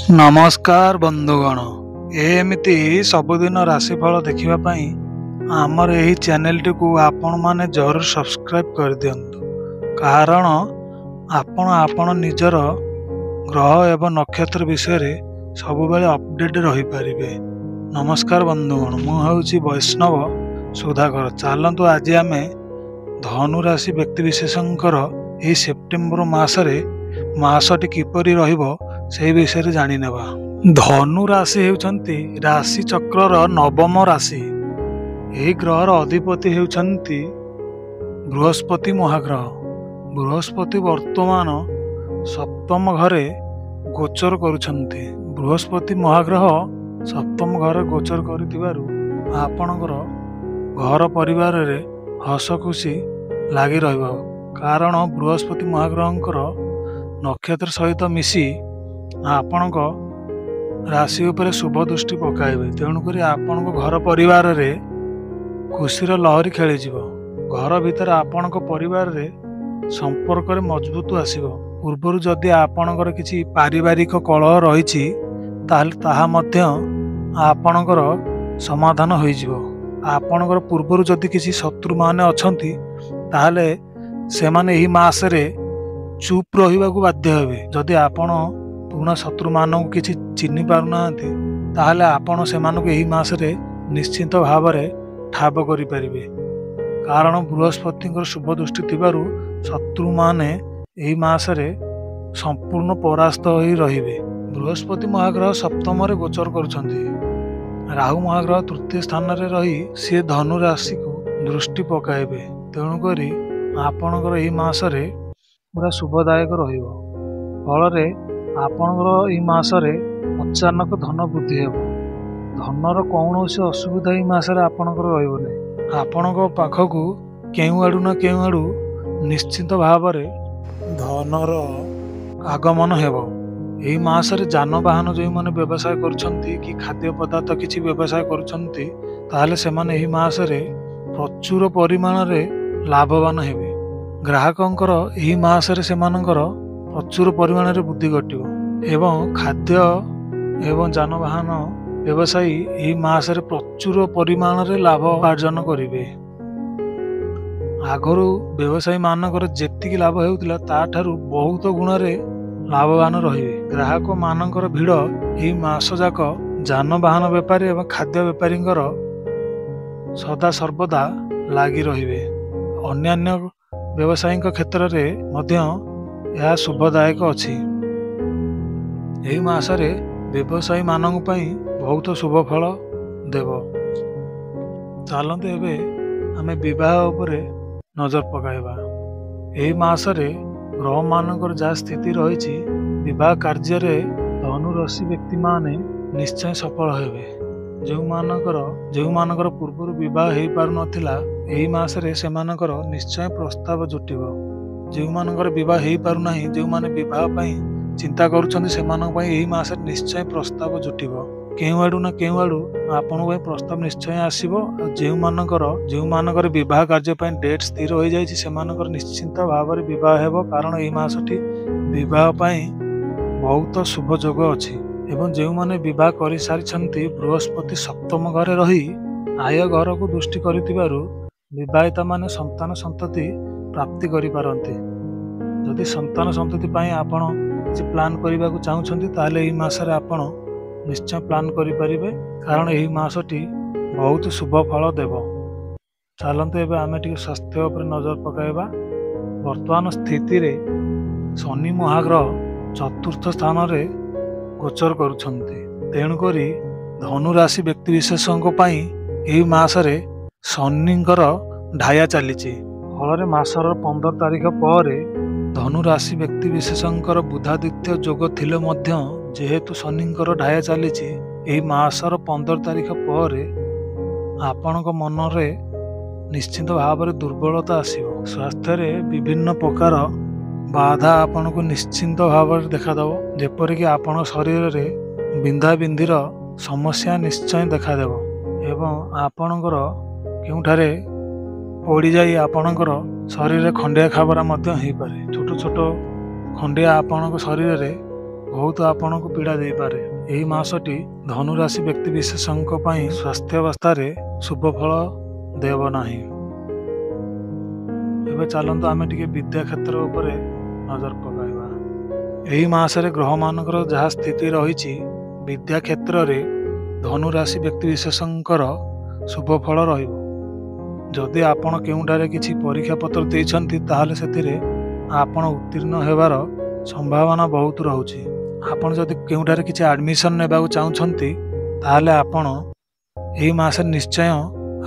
ନମସ୍କାର ବନ୍ଧୁଗଣ, ଏମିତି ସବୁଦିନ ରାଶିଫଳ ଦେଖିବା ପାଇଁ ଆମର ଏହି ଚ୍ୟାନେଲଟିକୁ ଆପଣମାନେ ଜରୁର ସବସ୍କ୍ରାଇବ୍ କରିଦିଅନ୍ତୁ। କାରଣ ଆପଣ ନିଜର ଗ୍ରହ ଏବଂ ନକ୍ଷତ୍ର ବିଷୟରେ ସବୁବେଳେ ଅପଡେଟ୍ ରହିପାରିବେ। ନମସ୍କାର ବନ୍ଧୁଗଣ, ମୁଁ ହେଉଛି ବୈଷ୍ଣବ ସୁଧାକର। ଚାଲନ୍ତୁ ଆଜି ଆମେ ଧନୁ ରାଶି ବ୍ୟକ୍ତିବିଶେଷଙ୍କର ଏହି ସେପ୍ଟେମ୍ବର ମାସଟି କିପରି ରହିବ ସେହି ବିଷୟରେ ଜାଣିନେବା। ଧନୁ ରାଶି ହେଉଛନ୍ତି ରାଶି ଚକ୍ରର ନବମ ରାଶି। ଏହି ଗ୍ରହର ଅଧିପତି ହେଉଛନ୍ତି ବୃହସ୍ପତି ମହାଗ୍ରହ। ବୃହସ୍ପତି ବର୍ତ୍ତମାନ ସପ୍ତମ ଘରେ ଗୋଚର କରୁଛନ୍ତି। ବୃହସ୍ପତି ମହାଗ୍ରହ ସପ୍ତମ ଘରେ ଗୋଚର କରିଥିବାରୁ ଆପଣଙ୍କର ଘର ପରିବାରରେ ହସ ଖୁସି ଲାଗି ରହିବ। କାରଣ ବୃହସ୍ପତି ମହାଗ୍ରହଙ୍କର ନକ୍ଷତ୍ର ସହିତ ମିଶି ଆପଣଙ୍କ ରାଶି ଉପରେ ଶୁଭ ଦୃଷ୍ଟି ପକାଇବେ। ତେଣୁକରି ଆପଣଙ୍କ ଘର ପରିବାରରେ ଖୁସିର ଲହରୀ ଖେଳିଯିବ। ଘର ଭିତରେ ଆପଣଙ୍କ ପରିବାରରେ ସମ୍ପର୍କରେ ମଜବୁତ ଆସିବ। ପୂର୍ବରୁ ଯଦି ଆପଣଙ୍କର କିଛି ପାରିବାରିକ କଳହ ରହିଛି ତାହେଲେ ତାହା ମଧ୍ୟ ଆପଣଙ୍କର ସମାଧାନ ହୋଇଯିବ। ଆପଣଙ୍କର ପୂର୍ବରୁ ଯଦି କିଛି ଶତ୍ରୁମାନେ ଅଛନ୍ତି ତାହେଲେ ସେମାନେ ଏହି ମାସରେ ଚୁପ୍ ରହିବାକୁ ବାଧ୍ୟ ହେବେ। ଯଦି ଆପଣ ପୁରୁଣା ଶତ୍ରୁମାନଙ୍କୁ କିଛି ଚିହ୍ନି ପାରୁନାହାନ୍ତି ତାହେଲେ ଆପଣ ସେମାନଙ୍କୁ ଏହି ମାସରେ ନିଶ୍ଚିନ୍ତ ଭାବରେ ଠାବ କରିପାରିବେ। କାରଣ ବୃହସ୍ପତିଙ୍କର ଶୁଭ ଦୃଷ୍ଟି ଥିବାରୁ ଶତ୍ରୁମାନେ ଏହି ମାସରେ ସମ୍ପୂର୍ଣ୍ଣ ପରାସ୍ତ ହୋଇ ରହିବେ। ବୃହସ୍ପତି ମହାଗ୍ରହ ସପ୍ତମରେ ଗୋଚର କରୁଛନ୍ତି। ରାହୁ ମହାଗ୍ରହ ତୃତୀୟ ସ୍ଥାନରେ ରହି ସିଏ ଧନୁ ରାଶିକୁ ଦୃଷ୍ଟି ପକାଇବେ। ତେଣୁକରି ଆପଣଙ୍କର ଏହି ମାସରେ ପୁରା ଶୁଭଦାୟକ ରହିବ। ଫଳରେ ଆପଣଙ୍କର ଏହି ମାସରେ ଅଚାନକ ଧନ ବୃଦ୍ଧି ହେବ। ଧନର କୌଣସି ଅସୁବିଧା ଏହି ମାସରେ ଆପଣଙ୍କର ରହିବ ନାହିଁ। ଆପଣଙ୍କ ପାଖକୁ କେଉଁ ଆଡ଼ୁ ନା କେଉଁ ଆଡ଼ୁ ନିଶ୍ଚିନ୍ତ ଭାବରେ ଧନର ଆଗମନ ହେବ। ଏହି ମାସରେ ଯାନବାହନ ଯେଉଁମାନେ ବ୍ୟବସାୟ କରୁଛନ୍ତି କି ଖାଦ୍ୟ ପଦାର୍ଥ କିଛି ବ୍ୟବସାୟ କରୁଛନ୍ତି ତାହେଲେ ସେମାନେ ଏହି ମାସରେ ପ୍ରଚୁର ପରିମାଣରେ ଲାଭବାନ ହେବେ। ଗ୍ରାହକଙ୍କର ଏହି ମାସରେ ସେମାନଙ୍କର ପ୍ରଚୁର ପରିମାଣରେ ବୃଦ୍ଧି ଘଟିବ ଏବଂ ଖାଦ୍ୟ ଏବଂ ଯାନବାହନ ବ୍ୟବସାୟୀ ଏହି ମାସରେ ପ୍ରଚୁର ପରିମାଣରେ ଲାଭ ଅର୍ଜନ କରିବେ। ଆଗରୁ ବ୍ୟବସାୟୀ ମାନଙ୍କର ଯେତିକି ଲାଭ ହେଉଥିଲା ତାଠାରୁ ବହୁତ ଗୁଣରେ ଲାଭବାନ ରହିବେ। ଗ୍ରାହକ ମାନଙ୍କର ଭିଡ଼ ଏହି ମାସ ଯାକ ଯାନବାହନ ବେପାରୀ ଏବଂ ଖାଦ୍ୟ ବେପାରୀଙ୍କର ସଦା ସର୍ବଦା ଲାଗି ରହିବେ। ଅନ୍ୟାନ୍ୟ ବ୍ୟବସାୟୀଙ୍କ କ୍ଷେତ୍ରରେ ମଧ୍ୟ ଏହା ଶୁଭଦାୟକ ଅଛି। ଏହି ମାସରେ ବ୍ୟବସାୟୀ ମାନଙ୍କ ପାଇଁ ବହୁତ ଶୁଭ ଫଳ ଦେବ। ଚାଲନ୍ତୁ ଏବେ ଆମେ ବିବାହ ଉପରେ ନଜର ପକାଇବା। ଏହି ମାସରେ ଗ୍ରହମାନଙ୍କର ଯାହା ସ୍ଥିତି ରହିଛି, ବିବାହ କାର୍ଯ୍ୟରେ ଧନୁ ରାଶି ବ୍ୟକ୍ତିମାନେ ନିଶ୍ଚୟ ସଫଳ ହେବେ। ଯେଉଁମାନଙ୍କର ପୂର୍ବରୁ ବିବାହ ହେଇପାରୁନଥିଲା ଏହି ମାସରେ ସେମାନଙ୍କର ନିଶ୍ଚୟ ପ୍ରସ୍ତାବ ଜୁଟିବ। ଯେଉଁମାନଙ୍କର ବିବାହ ହେଇପାରୁନାହିଁ, ଯେଉଁମାନେ ବିବାହ ପାଇଁ ଚିନ୍ତା କରୁଛନ୍ତି ସେମାନଙ୍କ ପାଇଁ ଏହି ମାସରେ ନିଶ୍ଚୟ ପ୍ରସ୍ତାବ ଜୁଟିବ। କେଉଁ ଆଡ଼ୁ ନା କେଉଁ ଆଡ଼ୁ ଆପଣଙ୍କ ପାଇଁ ପ୍ରସ୍ତାବ ନିଶ୍ଚୟ ଆସିବ। ଆଉ ଯେଉଁମାନଙ୍କର ବିବାହ କାର୍ଯ୍ୟ ପାଇଁ ଡେଟ୍ ସ୍ଥିର ହୋଇଯାଇଛି ସେମାନଙ୍କର ନିଶ୍ଚିନ୍ତ ଭାବରେ ବିବାହ ହେବ। କାରଣ ଏହି ମାସଟି ବିବାହ ପାଇଁ ବହୁତ ଶୁଭ ଯୋଗ ଅଛି। ଏବଂ ଯେଉଁମାନେ ବିବାହ କରିସାରିଛନ୍ତି, ବୃହସ୍ପତି ସପ୍ତମ ଘରେ ରହି ଆୟ ଘରକୁ ଦୃଷ୍ଟି କରିଥିବାରୁ ବିବାହିତ ମାନେ ସନ୍ତାନ ସନ୍ତତି ପ୍ରାପ୍ତି କରିପାରନ୍ତି। ଯଦି ସନ୍ତାନ ସନ୍ତତି ପାଇଁ ଆପଣ କିଛି ପ୍ଲାନ୍ କରିବାକୁ ଚାହୁଁଛନ୍ତି ତାହେଲେ ଏହି ମାସରେ ଆପଣ ନିଶ୍ଚୟ ପ୍ଲାନ୍ କରିପାରିବେ। କାରଣ ଏହି ମାସଟି ବହୁତ ଶୁଭ ଫଳ ଦେବ। ଚାଲନ୍ତୁ ଏବେ ଆମେ ଟିକେ ସ୍ୱାସ୍ଥ୍ୟ ଉପରେ ନଜର ପକାଇବା। ବର୍ତ୍ତମାନ ସ୍ଥିତିରେ ଶନି ମହାଗ୍ରହ ଚତୁର୍ଥ ସ୍ଥାନରେ ଗୋଚର କରୁଛନ୍ତି। ତେଣୁକରି ଧନୁ ରାଶି ବ୍ୟକ୍ତିବିଶେଷଙ୍କ ପାଇଁ ଏହି ମାସରେ ଶନିଙ୍କର ଢାୟା ଚାଲିଛି। ଫଳରେ ମାସର 15 ତାରିଖ ପରେ ଧନୁ ରାଶି ବ୍ୟକ୍ତିବିଶେଷଙ୍କର ବୁଧାଦିତ୍ୟ ଯୋଗ ଥିଲେ ମଧ୍ୟ ଯେହେତୁ ଶନିଙ୍କର ଢାୟା ଚାଲିଛି, ଏହି ମାସର 15 ତାରିଖ ପରେ ଆପଣଙ୍କ ମନରେ ନିଶ୍ଚିନ୍ତ ଭାବରେ ଦୁର୍ବଳତା ଆସିବ। ସ୍ୱାସ୍ଥ୍ୟରେ ବିଭିନ୍ନ ପ୍ରକାର ବାଧା ଆପଣଙ୍କୁ ନିଶ୍ଚିନ୍ତ ଭାବରେ ଦେଖାଦେବ। ଯେପରିକି ଆପଣଙ୍କ ଶରୀରରେ ବିନ୍ଧାବିନ୍ଧିର ସମସ୍ୟା ନିଶ୍ଚୟ ଦେଖାଦେବ ଏବଂ ଆପଣଙ୍କର କେଉଁଠାରେ ପୋଡ଼ିଯାଇ ଆପଣଙ୍କର ଶରୀରରେ ଖଣ୍ଡିଆ ଖାବରା ମଧ୍ୟ ହୋଇପାରେ। ଛୋଟ ଛୋଟ ଖଣ୍ଡିଆ ଆପଣଙ୍କ ଶରୀରରେ ବହୁତ ଆପଣଙ୍କୁ ପୀଡ଼ା ଦେଇପାରେ। ଏହି ମାସଟି ଧନୁ ରାଶି ବ୍ୟକ୍ତିବିଶେଷଙ୍କ ପାଇଁ ସ୍ୱାସ୍ଥ୍ୟାବସ୍ଥାରେ ଶୁଭ ଫଳ ଦେବ ନାହିଁ। ଏବେ ଚାଲନ୍ତୁ ଆମେ ଟିକେ ବିଦ୍ୟା କ୍ଷେତ୍ର ଉପରେ ନଜର ପକାଇବା। ଏହି ମାସରେ ଗ୍ରହମାନଙ୍କର ଯାହା ସ୍ଥିତି ରହିଛି, ବିଦ୍ୟା କ୍ଷେତ୍ରରେ ଧନୁ ରାଶି ବ୍ୟକ୍ତିବିଶେଷଙ୍କର ଶୁଭ ଫଳ ରହିବ। ଯଦି ଆପଣ କେଉଁଠାରେ କିଛି ପରୀକ୍ଷା ପତ୍ର ଦେଇଛନ୍ତି ତାହେଲେ ସେଥିରେ ଆପଣ ଉତ୍ତୀର୍ଣ୍ଣ ହେବାର ସମ୍ଭାବନା ବହୁତ ରହୁଛି। ଆପଣ ଯଦି କେଉଁଠାରେ କିଛି ଆଡ଼ମିସନ୍ ନେବାକୁ ଚାହୁଁଛନ୍ତି ତାହେଲେ ଆପଣ ଏହି ମାସରେ ନିଶ୍ଚୟ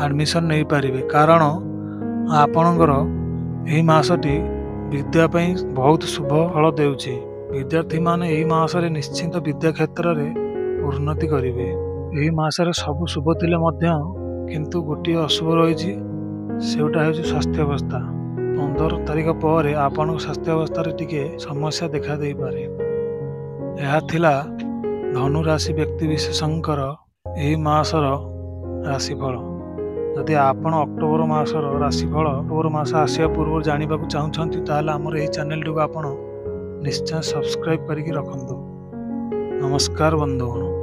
ଆଡ଼ମିସନ୍ ନେଇପାରିବେ, କାରଣ ଆପଣଙ୍କର ଏହି ମାସଟି ବିଦ୍ୟା ପାଇଁ ବହୁତ ଶୁଭ ଫଳ ଦେଉଛି। ବିଦ୍ୟାର୍ଥୀମାନେ ଏହି ମାସରେ ନିଶ୍ଚିନ୍ତ ବିଦ୍ୟା କ୍ଷେତ୍ରରେ ଉନ୍ନତି କରିବେ। ଏହି ମାସରେ ସବୁ ଶୁଭ ଥିଲେ ମଧ୍ୟ କିନ୍ତୁ ଗୋଟିଏ ଅଶୁଭ ରହିଛି, ସେଉଟା ହେଉଛି ସ୍ୱାସ୍ଥ୍ୟାବସ୍ଥା। 15 ତାରିଖ ପରେ ଆପଣଙ୍କ ସ୍ୱାସ୍ଥ୍ୟାବସ୍ଥାରେ ଟିକେ ସମସ୍ୟା ଦେଖା ଦେଇପାରେ। ଏହା ଥିଲା ଧନୁ ରାଶି ବ୍ୟକ୍ତିବିଶେଷଙ୍କର ଏହି ମାସର ରାଶିଫଳ। ଯଦି ଆପଣ ଅକ୍ଟୋବର ମାସର ରାଶିଫଳ ଅକ୍ଟୋବର ମାସ ଆସିବା ପୂର୍ବରୁ ଜାଣିବାକୁ ଚାହୁଁଛନ୍ତି ତାହେଲେ ଆମର ଏହି ଚ୍ୟାନେଲଟିକୁ ଆପଣ ନିଶ୍ଚୟ ସବସ୍କ୍ରାଇବ୍ କରିକି ରଖନ୍ତୁ। ନମସ୍କାର ବନ୍ଧୁଗଣ।